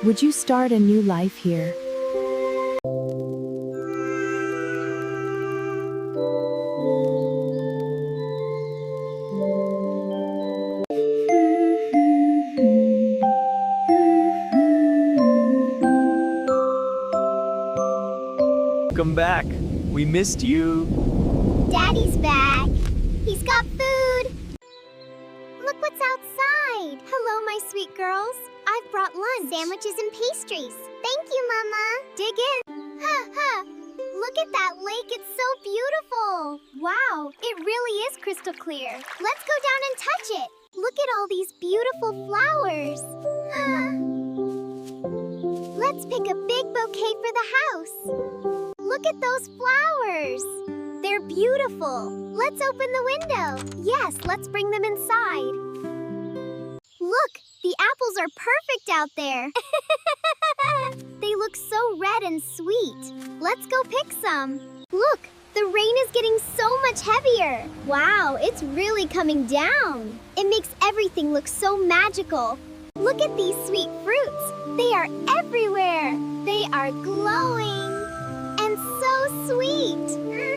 Would you start a new life here? Welcome back. We missed you. Daddy's back. He's got food. Look what's outside. Hello, my sweet girls. I've brought lunch. Sandwiches and pastries. Thank you, Mama. Dig in. Ha ha. Look at that lake. It's so beautiful. Wow, it really is crystal clear. Let's go down and touch it. Look at all these beautiful flowers. Let's pick a big bouquet for the house. Look at those flowers. They're beautiful. Let's open the window. Yes, let's bring them inside. Look, the apples are perfect out there. They look so red and sweet. Let's go pick some. Look, the rain is getting so much heavier. Wow, it's really coming down. It makes everything look so magical. Look at these sweet fruits. They are everywhere. They are glowing and so sweet.